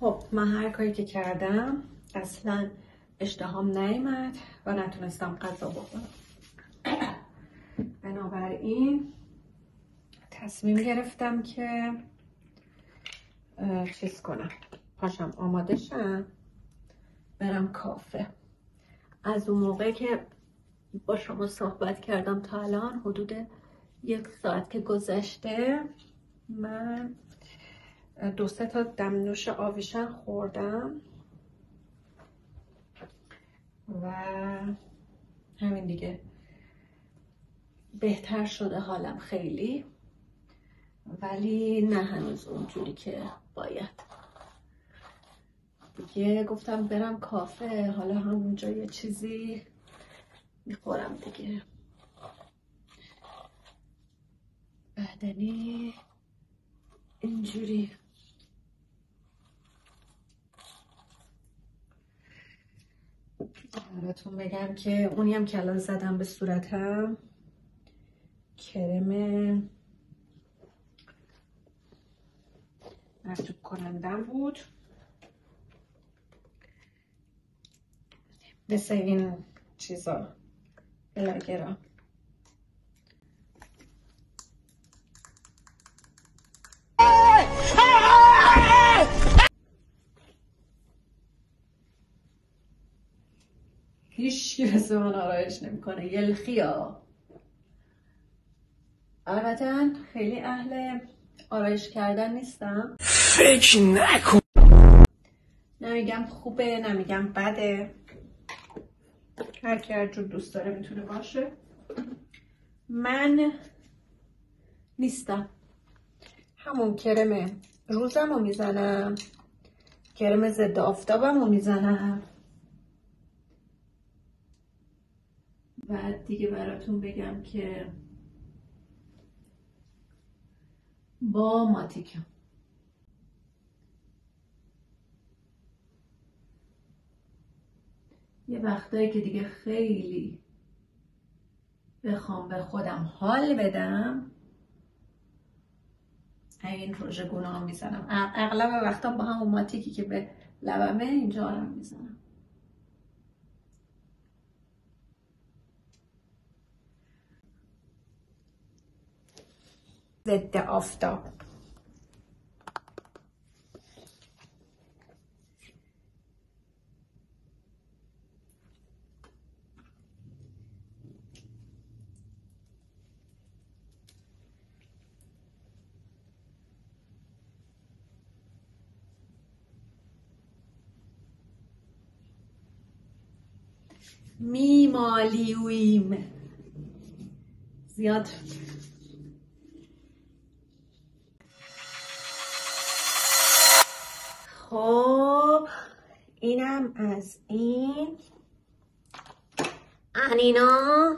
خب من هر کاری که کردم اصلا اشتهام نیامد و نتونستم غذا بخورم. بنابراین تصمیم گرفتم که چیز کنم، پاشم آماده شم برم کافه. از اون موقع که با شما صحبت کردم تا الان حدود 1 ساعت که گذشته، من 2-3 تا دمنوش آویشن خوردم و همین دیگه بهتر شده حالم خیلی، ولی نه هنوز اونجوری که باید. دیگه گفتم برم کافه، حالا همونجا یه چیزی میخورم دیگه. بعدنی اینجوری براتون بگم که اونی هم که الان زدم به صورتم کرم مرطوب کنندم بود، مثل این چیزا بلاگرا. هیچ کی مثل من آرایش نمیکنه، یلخیا. البته خیلی اهل آرایش کردن نیستم، فکر نکن. نمیگم خوبه نمیگم بده، هر کی هر جور دوست داره میتونه باشه. من نیستم. همون کرم روزم رو میزنم، کرم ضد آفتابم رو میزنم. بعد دیگه براتون بگم که با ماتیکم یه وقتایی که دیگه خیلی بخوام به خودم حال بدم این روژگونه ها میزنم. اغلب وقتا با همون ماتیکی که به لبمه اینجا هم میزنم. ضد آفتاب. میمالیویم زیاد. خب اینم از این. انینا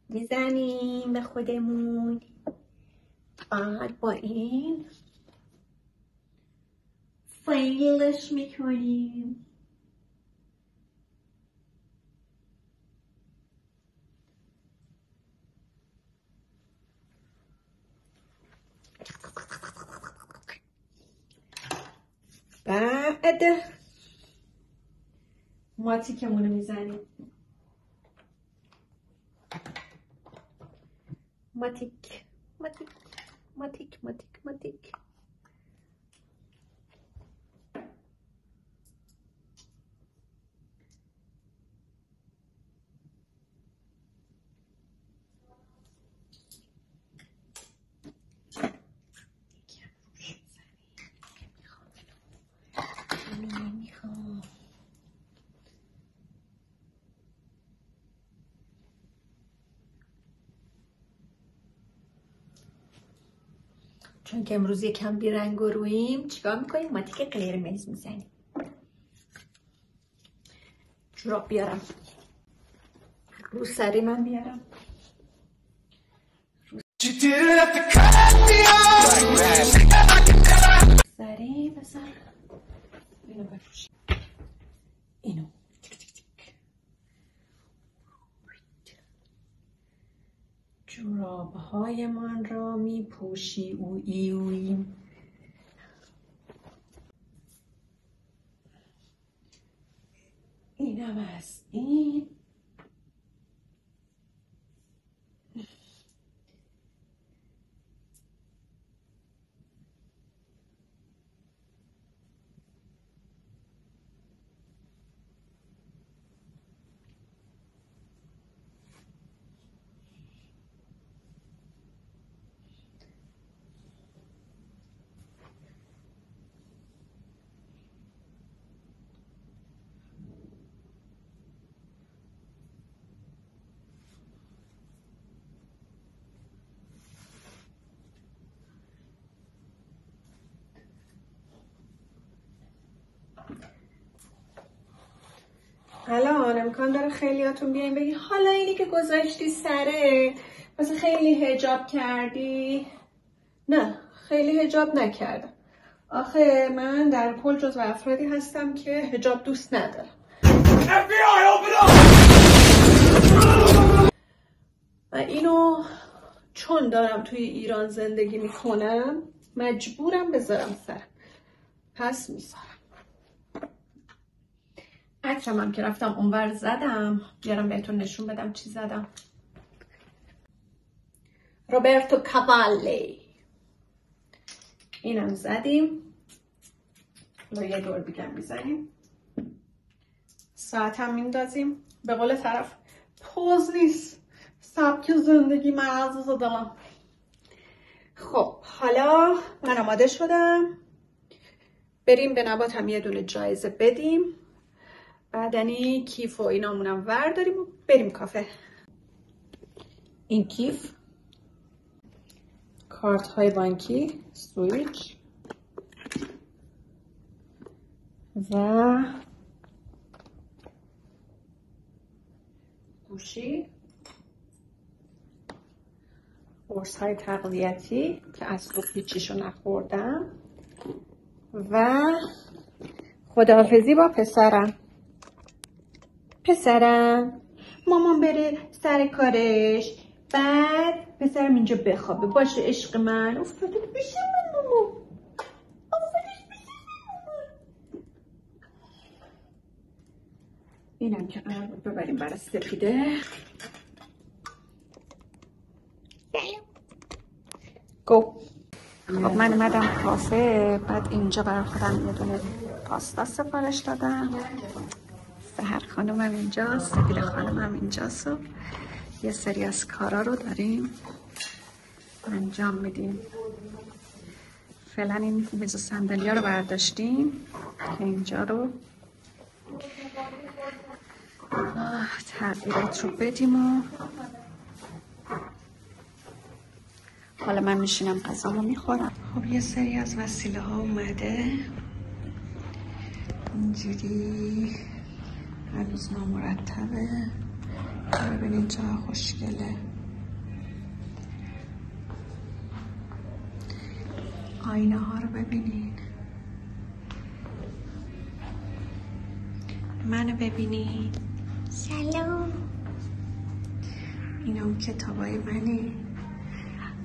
میزنیم به خودمون. بعد با این فیلش میکنیم. بعد ماتیکمونو میزنیم. ماتیک ماتیک ماتیک ماتیک ماتیک. چون که امروز یکم بیرنگ و روییم چیکار میکنیم؟ ماتیک قرمز میزنیم. جوراب بیارم رو سری من بیارم. سری بذار اینو بپوشیم. اینو جوراب‌های من را می پوشی اویی اویی. اینم از این. الان امکان داره خیلیاتون بیاین بگین حالا اینی که گذاشتی سره مثلا خیلی حجاب کردی. نه، خیلی حجاب نکردم. آخه من در کل جزو افرادی هستم که حجاب دوست ندارم. و اینو چون دارم توی ایران زندگی میکنم مجبورم بذارم سرم، پس میذارم. عطرم هم که رفتم اونور زدم، بیارم بهتون نشون بدم چی زدم. روبرتو کاوالی. اینم زدیم. حالا یه دور دیگه میزنیم. ساعت هم میندازیم. به قول طرف پوز نیست، سبک زندگی معزز دلم. خب حالا من آماده شدم. بریم به نبات هم یه دونه جایزه بدیم. بعدنی کیف و اینامونم ورداریم و بریم کافه. این کیف، کارت های بانکی، سویچ و گوشی، قرص های تقویتی که از صبح هیچیشو نخوردم و خداحافظی با پسرم مامان بره سر کارش، بعد پسرم اینجا بخوابه. باشه عشق من. افتاده بشه من مامان، افتادش بشه من مامان. اینم که قرار بود ببریم برای سپیده. گو. خب من اومدم کافه. بعد اینجا برای خودم یه دونه پاستا سفارش دادم. سحر خانمم اینجاست، سپیده خانمم اینجاست و یه سری از کارا رو داریم انجام میدیم. فعلا این میز و صندلی ها رو برداشتیم که اینجا رو تغییرات رو بدیم و حالا من میشینم غذامو میخورم. خب یه سری از وسیله ها اومده اینجوری، هنوز نامرتبه. ببینین چه خوشگله. آینه ها رو ببینین. منو ببینین. سلام. اینا اون کتابای منه.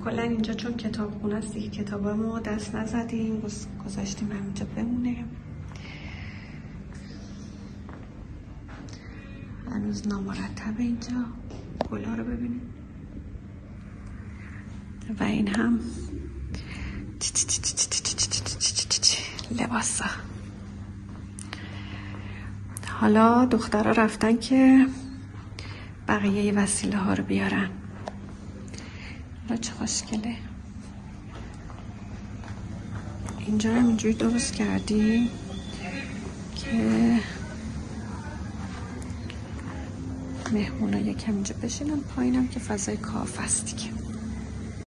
کلا اینجا چون کتابخونه است دیگه کتابامو دست نزدیم، گذاشتیم همینجا بمونه. هنوز نامرتبه اینجا. گلا رو ببینید. و این هم لباسا. حالا دخترها رفتن که بقیه وسیله ها رو بیارن. حالا چه خوشگله. اینجا هم اینجوری درست کردیم که مهمونا یکم اینجا بشینن، پایینم که فضای کافه است دیگه.